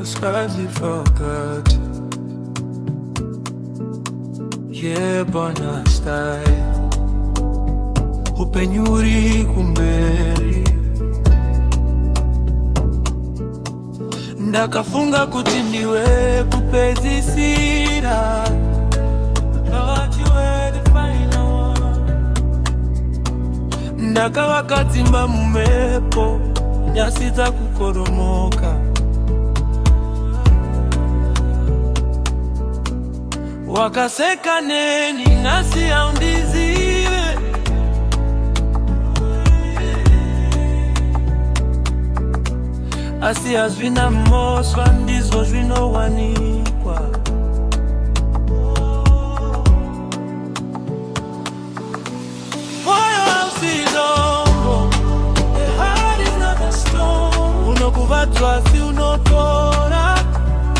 the skies we forgot. Yeah, Bona style upenyuri kumberi ndakafunga kuti ndiwe kupedzisira. Ndakavakadzimba mumhepo nyasi dzakukoromoka. Wakaseka neni nhasi haundizive. Asi hazvina mosva ndizvo zvinowanikwa. Moyo hausidombo, the heart is not a stone. Unokuvadzwa si unotora,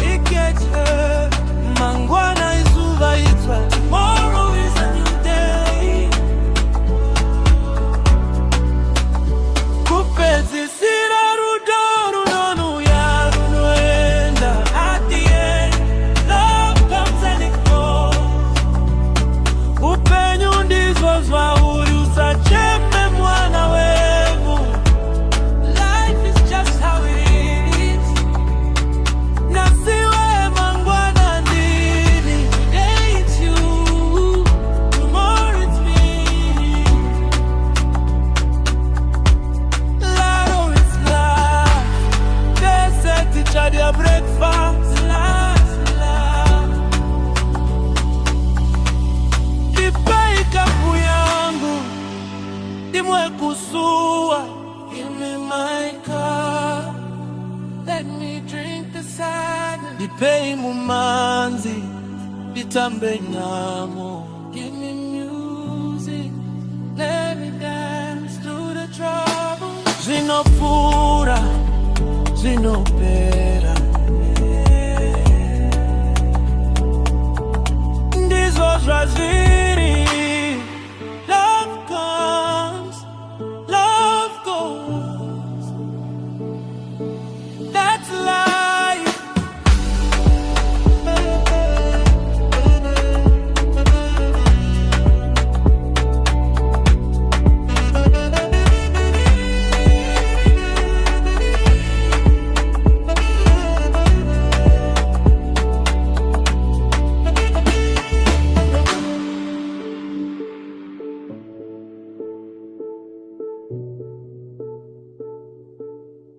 it gets hurt. Mangwana izuva idzva, tomorrow is a new day. Kupedzisira rudo runouya runoenda. At the end, love comes and it goes. Upenyu ndizvo zvauri, usacheme mwana wengu. Life is just how it is. Nasiwe mangwana ndini. Today it's you, tomorrow it's me. Laro is love. They set each other breakfast. Last love. Ipe ikapu yangu dimwe kusua. Give me my cup, let me drink the sadness. Dipei mumanzi, ditambe namo. Give me music, let me dance through the trouble. Zvinopfuura, zvinopera. Ndizvo zvazviri.